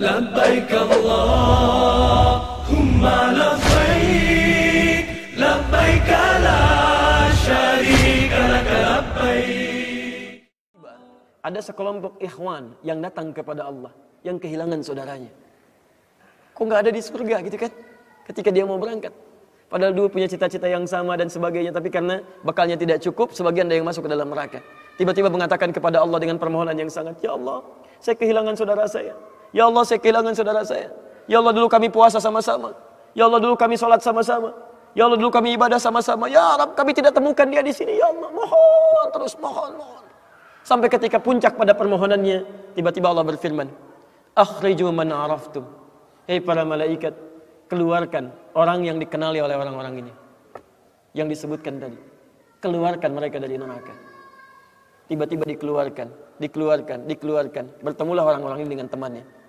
Labbaik Allahumma labbaik, labbaik la syarika lak labbaik. Ada sekelompok ikhwan yang datang kepada Allah, yang kehilangan saudaranya. Kok nggak ada di surga gitu kan? Ketika dia mau berangkat. Padahal dua punya cita-cita yang sama dan sebagainya, tapi karena bekalnya tidak cukup, sebagian ada yang masuk ke dalam neraka. Tiba-tiba mengatakan kepada Allah dengan permohonan yang sangat, ya Allah, saya kehilangan saudara saya. Ya Allah, saya kehilangan saudara saya. Ya Allah, dulu kami puasa sama-sama. Ya Allah, dulu kami sholat sama-sama. Ya Allah, dulu kami ibadah sama-sama. Ya Rabb, kami tidak temukan dia di sini. Ya Allah, mohon terus, mohon. Sampai ketika puncak pada permohonannya, tiba-tiba Allah berfirman, akhriju man araftum. Hei para malaikat, keluarkan orang yang dikenali oleh orang-orang ini, yang disebutkan tadi. Keluarkan mereka dari neraka. Tiba-tiba dikeluarkan. Bertemulah orang-orang ini dengan temannya.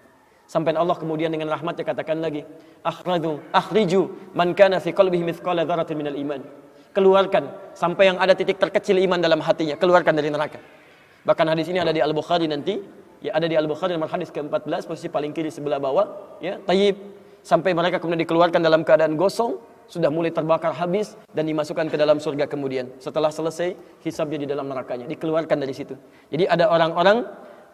Sampai Allah kemudian dengan rahmatnya katakan lagi, akhriju man kana fi qalbihi mithqala dzarratin minal iman. Keluarkan sampai yang ada titik terkecil iman dalam hatinya, keluarkan dari neraka. Bahkan hadis ini ada di Al-Bukhari nanti, ya ada di Al-Bukhari nomor hadis ke-14, posisi paling kiri sebelah bawah, ya, tayyib. Sampai mereka kemudian dikeluarkan dalam keadaan gosong, sudah mulai terbakar habis dan dimasukkan ke dalam surga kemudian. Setelah selesai hisabnya di dalam nerakanya, dikeluarkan dari situ. Jadi ada orang-orang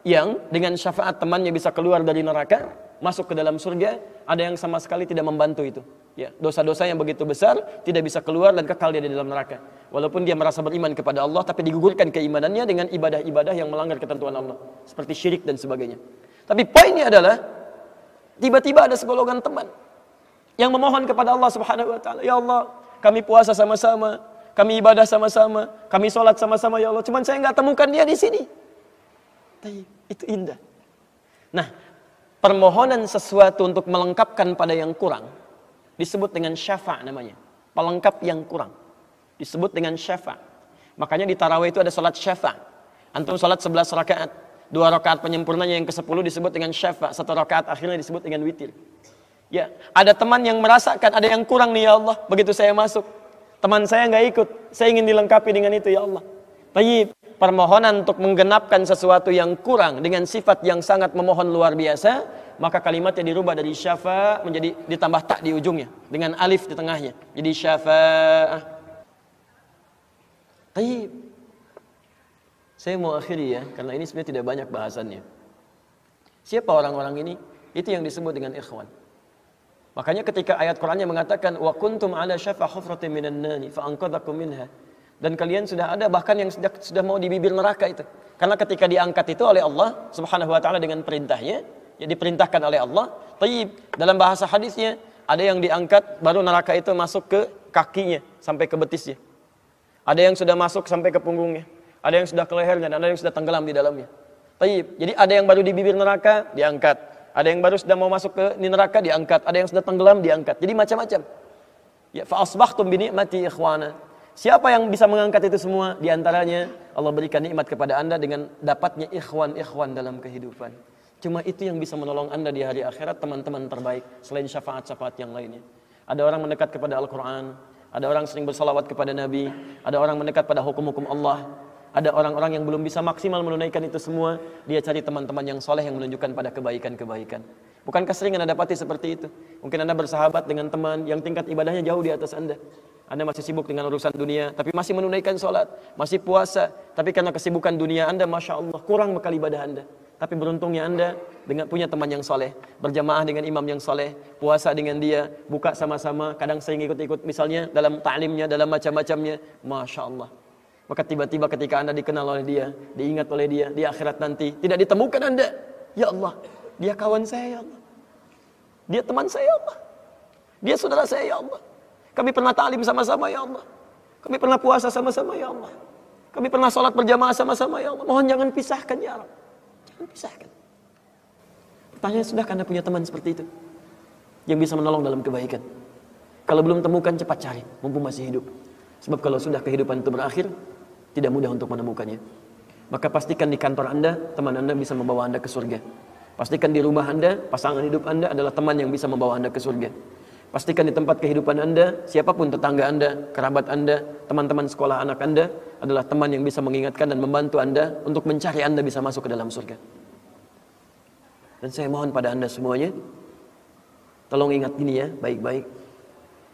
yang dengan syafaat temannya bisa keluar dari neraka, masuk ke dalam surga, ada yang sama sekali tidak membantu itu. Ya, dosa-dosa yang begitu besar tidak bisa keluar dan kekal dia di dalam neraka. Walaupun dia merasa beriman kepada Allah, tapi digugurkan keimanannya dengan ibadah-ibadah yang melanggar ketentuan Allah, seperti syirik dan sebagainya. Tapi poinnya adalah tiba-tiba ada segolongan teman yang memohon kepada Allah Subhanahu wa taala, ya Allah, kami puasa sama-sama, kami ibadah sama-sama, kami sholat sama-sama ya Allah, cuman saya nggak temukan dia di sini. Itu indah. Nah, permohonan sesuatu untuk melengkapkan pada yang kurang disebut dengan syafa' namanya. Pelengkap yang kurang disebut dengan syafa'. Makanya di tarawih itu ada salat syafa'. Antum salat 11 rakaat, 2 rakaat penyempurnanya yang ke-10 disebut dengan syafa', 1 rakaat akhirnya disebut dengan witir. Ya, ada teman yang merasakan ada yang kurang nih ya Allah, begitu saya masuk, teman saya nggak ikut, saya ingin dilengkapi dengan itu ya Allah. Tayyib, permohonan untuk menggenapkan sesuatu yang kurang dengan sifat yang sangat memohon luar biasa, maka kalimatnya dirubah dari syafa' menjadi ditambah tak di ujungnya dengan alif di tengahnya, jadi syafa'ah. Tayyib, saya mau akhiri ya, karena ini sebenarnya tidak banyak bahasannya. Siapa orang-orang ini? Itu yang disebut dengan ikhwan. Makanya ketika ayat Qur'annya mengatakan wa kuntum ala syafa hufratin minan nari fa anqadhakum minha, dan kalian sudah ada bahkan yang sudah mau di bibir neraka itu. Karena ketika diangkat itu oleh Allah Subhanahu wa taala dengan perintahnya, ya diperintahkan oleh Allah. Tayyib, dalam bahasa hadisnya ada yang diangkat baru neraka itu masuk ke kakinya sampai ke betisnya. Ada yang sudah masuk sampai ke punggungnya, ada yang sudah ke lehernya, dan ada yang sudah tenggelam di dalamnya. Tayyib, jadi ada yang baru di bibir neraka diangkat. Ada yang baru sudah mau masuk ke neraka diangkat, ada yang sudah tenggelam diangkat. Jadi macam-macam. Ya, fa asbahtum bi ni'mati ikhwana. Siapa yang bisa mengangkat itu semua? Di antaranya Allah berikan nikmat kepada Anda dengan dapatnya ikhwan-ikhwan dalam kehidupan. Cuma itu yang bisa menolong Anda di hari akhirat, teman-teman terbaik selain syafaat-syafaat yang lainnya. Ada orang mendekat kepada Al-Qur'an, ada orang sering bersalawat kepada Nabi, ada orang mendekat pada hukum-hukum Allah. Ada orang-orang yang belum bisa maksimal menunaikan itu semua, dia cari teman-teman yang soleh yang menunjukkan pada kebaikan-kebaikan. Bukankah sering Anda dapati seperti itu? Mungkin Anda bersahabat dengan teman yang tingkat ibadahnya jauh di atas Anda. Anda masih sibuk dengan urusan dunia, tapi masih menunaikan sholat, masih puasa. Tapi karena kesibukan dunia Anda, Masya Allah, kurang bekal ibadah Anda. Tapi beruntungnya Anda dengan punya teman yang soleh, berjamaah dengan imam yang soleh, puasa dengan dia, buka sama-sama, kadang sering ikut-ikut misalnya dalam ta'limnya, dalam macam-macamnya. Masya Allah. Maka tiba-tiba ketika Anda dikenal oleh dia, diingat oleh dia, di akhirat nanti tidak ditemukan Anda. Ya Allah, dia kawan saya ya Allah. Dia teman saya ya Allah. Dia saudara saya ya Allah. Kami pernah ta'lim sama-sama ya Allah. Kami pernah puasa sama-sama ya Allah. Kami pernah sholat berjamaah sama-sama ya Allah. Mohon jangan pisahkan ya Allah. Jangan pisahkan. Pertanyaan, sudahkah Anda punya teman seperti itu? Yang bisa menolong dalam kebaikan? Kalau belum temukan, cepat cari, mumpung masih hidup. Sebab kalau sudah kehidupan itu berakhir, tidak mudah untuk menemukannya. Maka pastikan di kantor Anda, teman Anda bisa membawa Anda ke surga. Pastikan di rumah Anda, pasangan hidup Anda adalah teman yang bisa membawa Anda ke surga. Pastikan di tempat kehidupan Anda, siapapun tetangga Anda, kerabat Anda, teman-teman sekolah anak Anda adalah teman yang bisa mengingatkan dan membantu Anda untuk mencari Anda bisa masuk ke dalam surga. Dan saya mohon pada Anda semuanya, tolong ingat gini ya, baik-baik.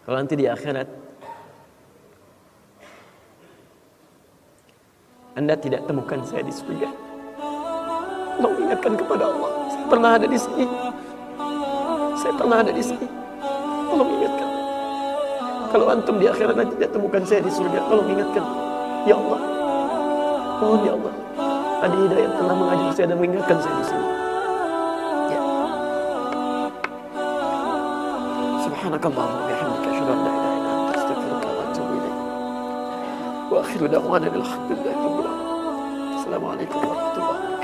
Kalau nanti di akhirat Anda tidak temukan saya di surga, tolong ingatkan kepada Allah, saya pernah ada di sini. Saya pernah ada di sini. Tolong ingatkan. Kalau antum di akhirat nanti tidak temukan saya di surga, tolong ingatkan. Ya Allah, mohon ya Allah, Adi Hidayat telah mengajar saya dan mengingatkan saya di sini. Ya. Subhanakallahumma wa bihamdika asyhadu an la ilaha illa anta astaghfiruka wa atubu ilaik. Wa akhiru da'wana alhamdulillahi rabbil alamin. Assalamualaikum warahmatullahi wabarakatuh.